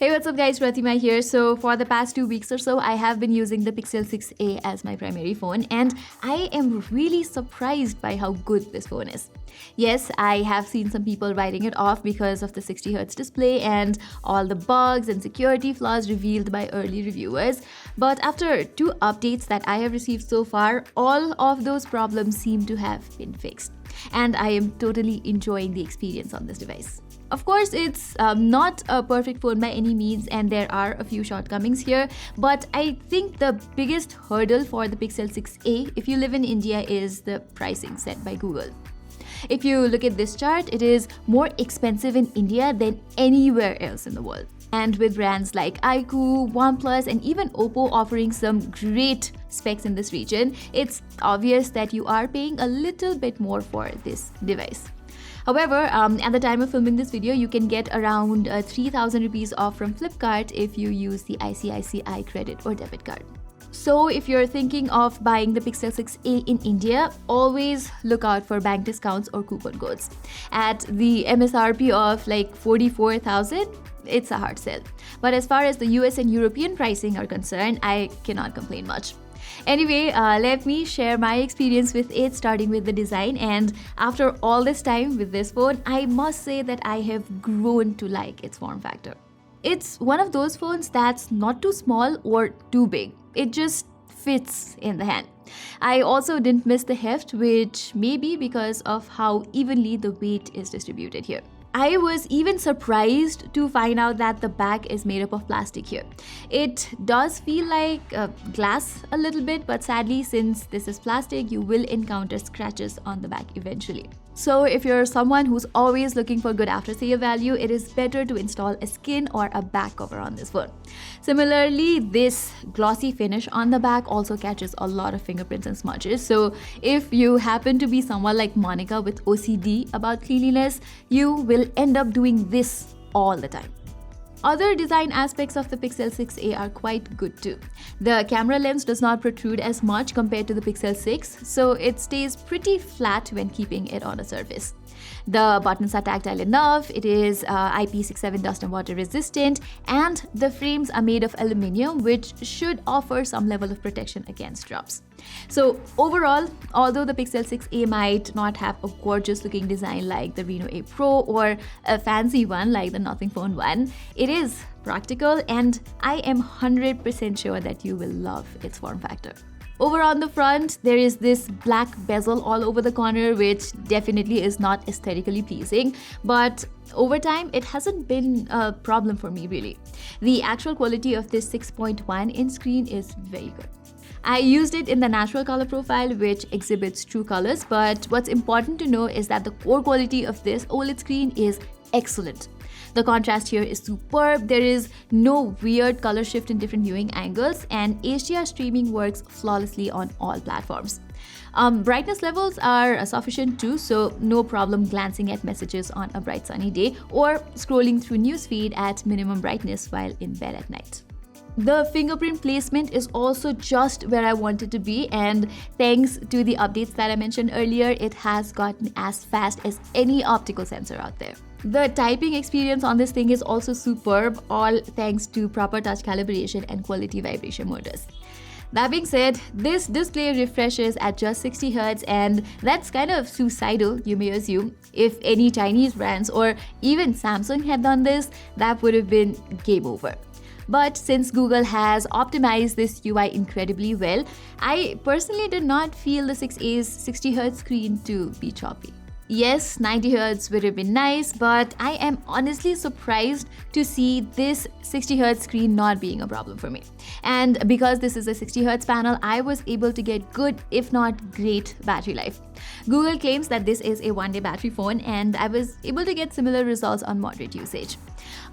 Hey, what's up guys, Pratima here. So for the past 2 weeks or so, I have been using the Pixel 6a as my primary phone, and I am really surprised by how good this phone is. Yes, I have seen some people writing it off because of the 60Hz display and all the bugs and security flaws revealed by early reviewers. But after 2 updates that I have received so far, all of those problems seem to have been fixed. And I am totally enjoying the experience on this device. Of course, it's not a perfect phone by any means, and there are a few shortcomings here, but I think the biggest hurdle for the Pixel 6a if you live in India is the pricing set by Google. If you look at this chart, it is more expensive in India than anywhere else in the world. And with brands like iQOO, OnePlus, and even Oppo offering some great specs in this region, it's obvious that you are paying a little bit more for this device. However, at the time of filming this video, you can get around 3,000 rupees off from Flipkart if you use the ICICI credit or debit card. So if you're thinking of buying the Pixel 6a in India, always look out for bank discounts or coupon codes. At the MSRP of like 44,000, it's a hard sell. But as far as the US and European pricing are concerned, I cannot complain much. Anyway, let me share my experience with it, starting with the design. And after all this time with this phone, I must say that I have grown to like its form factor. It's one of those phones that's not too small or too big. It just fits in the hand. I also didn't miss the heft, which may be because of how evenly the weight is distributed here. I was even surprised to find out that the back is made up of plastic here. It does feel like glass a little bit, but sadly, since this is plastic, you will encounter scratches on the back eventually. So if you're someone who's always looking for good after-sale value, it is better to install a skin or a back cover on this phone. Similarly, this glossy finish on the back also catches a lot of fingerprints and smudges. So if you happen to be someone like Monica with OCD about cleanliness, you will end up doing this all the time. Other design aspects of the Pixel 6a are quite good too. The camera lens does not protrude as much compared to the Pixel 6, so it stays pretty flat when keeping it on a surface. The buttons are tactile enough, it is IP67 dust and water resistant, and the frames are made of aluminium, which should offer some level of protection against drops. So overall, although the Pixel 6a might not have a gorgeous looking design like the Reno 8 Pro or a fancy one like the Nothing Phone 1, it is practical, and I am 100% sure that you will love its form factor. Over on the front, there is this black bezel all over the corner, which definitely is not aesthetically pleasing, but over time, it hasn't been a problem for me really. The actual quality of this 6.1-inch screen is very good. I used it in the natural color profile, which exhibits true colors, but what's important to know is that the core quality of this OLED screen is excellent. The contrast here is superb, there is no weird color shift in different viewing angles, and HDR streaming works flawlessly on all platforms. Brightness levels are sufficient too, so no problem glancing at messages on a bright sunny day or scrolling through newsfeed at minimum brightness while in bed at night. The fingerprint placement is also just where I want it to be, and thanks to the updates that I mentioned earlier, it has gotten as fast as any optical sensor out there. The typing experience on this thing is also superb, all thanks to proper touch calibration and quality vibration motors. That being said, this display refreshes at just 60 Hz, and that's kind of suicidal, you may assume. If any Chinese brands or even Samsung had done this, that would have been game over. But since Google has optimized this UI incredibly well, I personally did not feel the 6a's 60Hz screen to be choppy. Yes, 90Hz would have been nice, but I am honestly surprised to see this 60Hz screen not being a problem for me. And because this is a 60Hz panel, I was able to get good, if not great, battery life. Google claims that this is a one-day battery phone, and I was able to get similar results on moderate usage.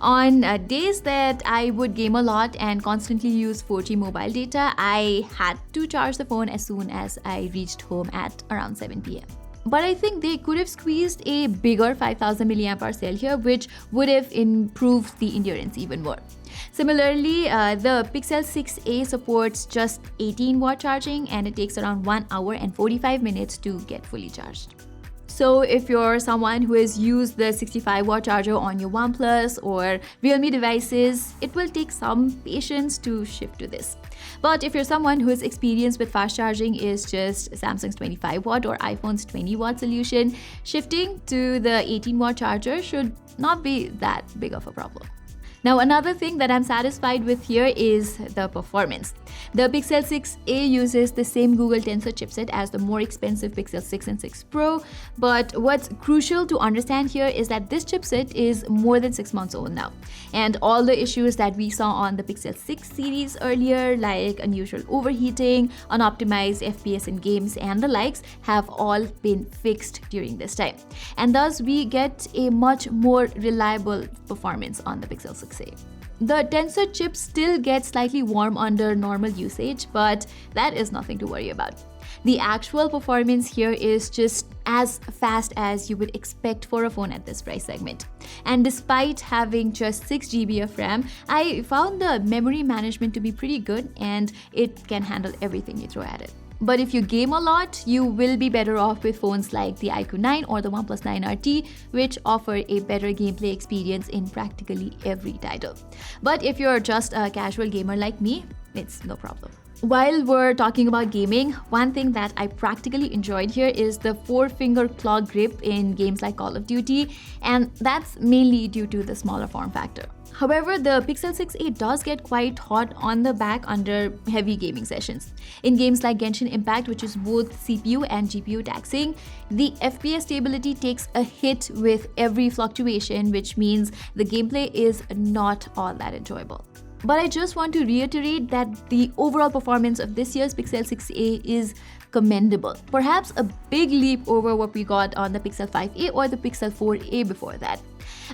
On days that I would game a lot and constantly use 4G mobile data, I had to charge the phone as soon as I reached home at around 7 p.m. But I think they could have squeezed a bigger 5000 mAh cell here, which would have improved the endurance even more. Similarly, the Pixel 6a supports just 18 watt charging, and it takes around 1 hour and 45 minutes to get fully charged. So if you're someone who has used the 65-watt charger on your OnePlus or Realme devices, it will take some patience to shift to this. But if you're someone whose experience with fast charging is just Samsung's 25-watt or iPhone's 20-watt solution, shifting to the 18-watt charger should not be that big of a problem. Now, another thing that I'm satisfied with here is the performance. The Pixel 6a uses the same Google Tensor chipset as the more expensive Pixel 6 and 6 Pro, but what's crucial to understand here is that this chipset is more than 6 months old now. And all the issues that we saw on the Pixel 6 series earlier, like unusual overheating, unoptimized FPS in games, and the likes, have all been fixed during this time. And thus, we get a much more reliable performance on the Pixel 6a. The Tensor chip still gets slightly warm under normal usage, but that is nothing to worry about. The actual performance here is just as fast as you would expect for a phone at this price segment. And despite having just 6 GB of RAM, I found the memory management to be pretty good, and it can handle everything you throw at it. But if you game a lot, you will be better off with phones like the iQOO 9 or the OnePlus 9 RT, which offer a better gameplay experience in practically every title. But if you're just a casual gamer like me, it's no problem. While we're talking about gaming, one thing that I practically enjoyed here is the 4-finger claw grip in games like Call of Duty, and that's mainly due to the smaller form factor. However, the Pixel 6a does get quite hot on the back under heavy gaming sessions. In games like Genshin Impact, which is both CPU and GPU taxing, the FPS stability takes a hit with every fluctuation, which means the gameplay is not all that enjoyable. But I just want to reiterate that the overall performance of this year's Pixel 6a is commendable. Perhaps a big leap over what we got on the Pixel 5a or the Pixel 4a before that.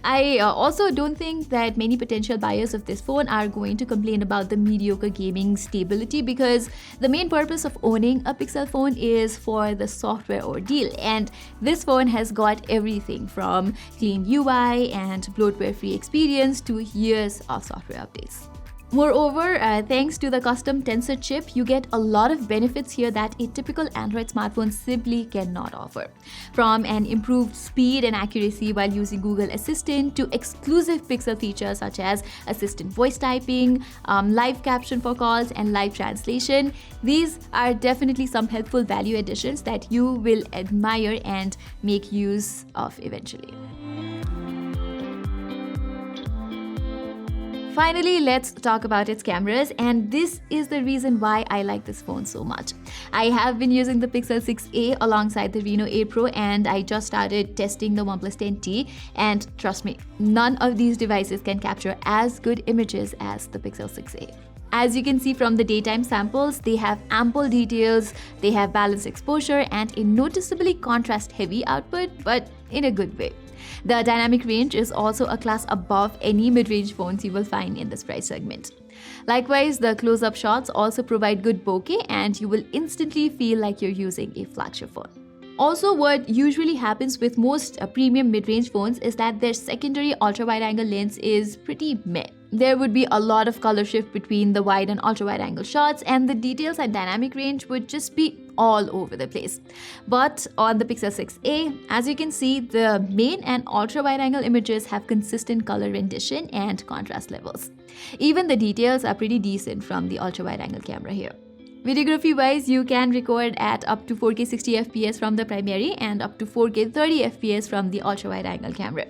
I also don't think that many potential buyers of this phone are going to complain about the mediocre gaming stability, because the main purpose of owning a Pixel phone is for the software ordeal, and this phone has got everything from clean UI and bloatware-free experience to years of software updates. Moreover, thanks to the custom Tensor chip, you get a lot of benefits here that a typical Android smartphone simply cannot offer. From an improved speed and accuracy while using Google Assistant to exclusive Pixel features such as assistant voice typing, live caption for calls, and live translation, these are definitely some helpful value additions that you will admire and make use of eventually. Finally, let's talk about its cameras, and this is the reason why I like this phone so much. I have been using the Pixel 6a alongside the Reno 8 Pro, and I just started testing the OnePlus 10T, and trust me, none of these devices can capture as good images as the Pixel 6a. As you can see from the daytime samples, they have ample details, they have balanced exposure, and a noticeably contrast-heavy output, but in a good way. The dynamic range is also a class above any mid-range phones you will find in this price segment. Likewise, the close-up shots also provide good bokeh, and you will instantly feel like you're using a flagship phone. Also, what usually happens with most premium mid-range phones is that their secondary ultra-wide-angle lens is pretty meh. There would be a lot of color shift between the wide and ultra-wide-angle shots, and the details and dynamic range would just be all over the place. But on the Pixel 6a, as you can see, the main and ultra-wide-angle images have consistent color rendition and contrast levels. Even the details are pretty decent from the ultra-wide-angle camera here. Videography-wise, you can record at up to 4K 60 FPS from the primary and up to 4K 30 FPS from the ultra-wide-angle camera.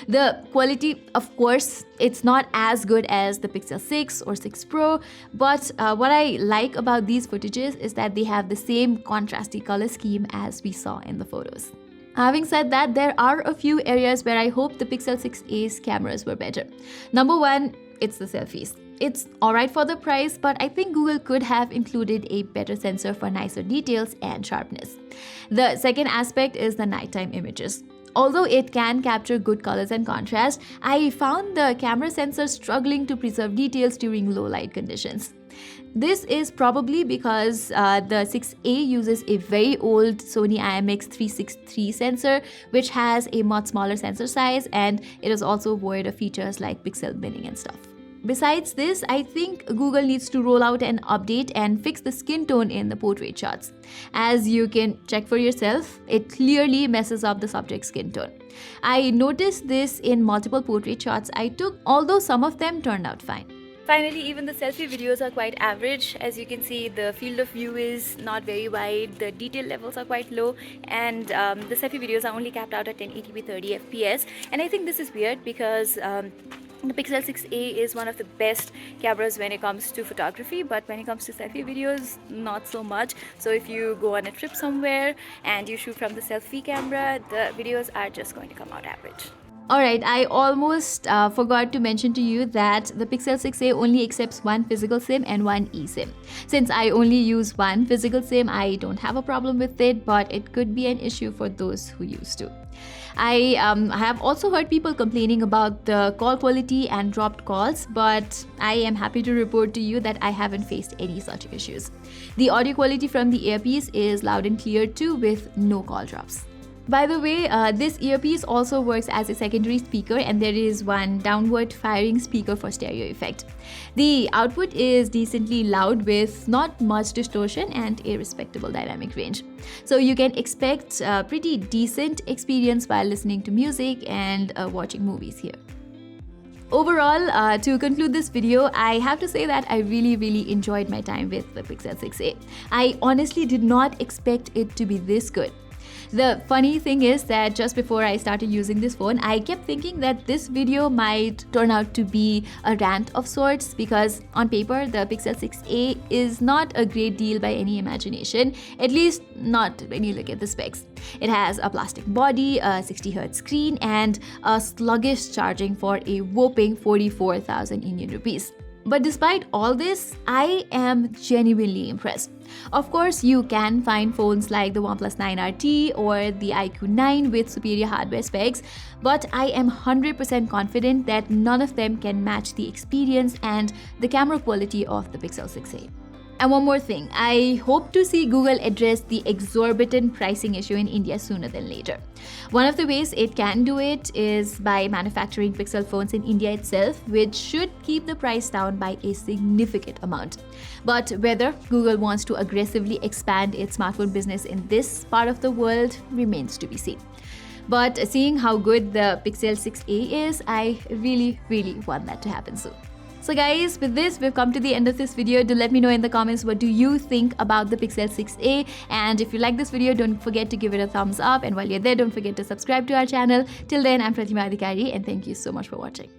The quality, of course, it's not as good as the Pixel 6 or 6 Pro, but what I like about these footages is that they have the same contrasty color scheme as we saw in the photos. Having said that, there are a few areas where I hope the Pixel 6a's cameras were better. Number one, it's the selfies. It's alright for the price, but I think Google could have included a better sensor for nicer details and sharpness. The second aspect is the nighttime images. Although it can capture good colors and contrast, I found the camera sensor struggling to preserve details during low light conditions. This is probably because the 6a uses a very old Sony IMX363 sensor, which has a much smaller sensor size, and it is also void of features like pixel binning and stuff. Besides this, I think Google needs to roll out an update and fix the skin tone in the portrait shots. As you can check for yourself, it clearly messes up the subject's skin tone. I noticed this in multiple portrait shots I took, although some of them turned out fine. Finally, even the selfie videos are quite average. As you can see, the field of view is not very wide, the detail levels are quite low, and the selfie videos are only capped out at 1080p 30 fps. And I think this is weird because the Pixel 6a is one of the best cameras when it comes to photography, but when it comes to selfie videos, not so much. So if you go on a trip somewhere and you shoot from the selfie camera, the videos are just going to come out average. Alright, I almost forgot to mention to you that the Pixel 6a only accepts one physical SIM and one eSIM. Since I only use one physical SIM, I don't have a problem with it, but it could be an issue for those who used to. I have also heard people complaining about the call quality and dropped calls, but I am happy to report to you that I haven't faced any such issues. The audio quality from the earpiece is loud and clear too, with no call drops. By the way, this earpiece also works as a secondary speaker, and there is one downward firing speaker for stereo effect. The output is decently loud with not much distortion and a respectable dynamic range. So you can expect a pretty decent experience while listening to music and watching movies here. Overall, to conclude this video, I have to say that I really enjoyed my time with the Pixel 6a. I honestly did not expect it to be this good. The funny thing is that just before I started using this phone, I kept thinking that this video might turn out to be a rant of sorts, because on paper the Pixel 6a is not a great deal by any imagination, at least not when you look at the specs. It has a plastic body, a 60Hz screen, and a sluggish charging for a whopping 44,000 Indian rupees. But despite all this, I am genuinely impressed. Of course, you can find phones like the OnePlus 9RT or the iQOO 9 with superior hardware specs, but I am 100% confident that none of them can match the experience and the camera quality of the Pixel 6a. And one more thing, I hope to see Google address the exorbitant pricing issue in India sooner than later. One of the ways it can do it is by manufacturing Pixel phones in India itself, which should keep the price down by a significant amount. But whether Google wants to aggressively expand its smartphone business in this part of the world remains to be seen. But seeing how good the Pixel 6a is, I really want that to happen soon. So guys, with this, we've come to the end of this video. Do let me know in the comments what do you think about the Pixel 6a, and if you like this video, don't forget to give it a thumbs up, and while you're there, don't forget to subscribe to our channel. Till then, I'm Pratima and thank you so much for watching.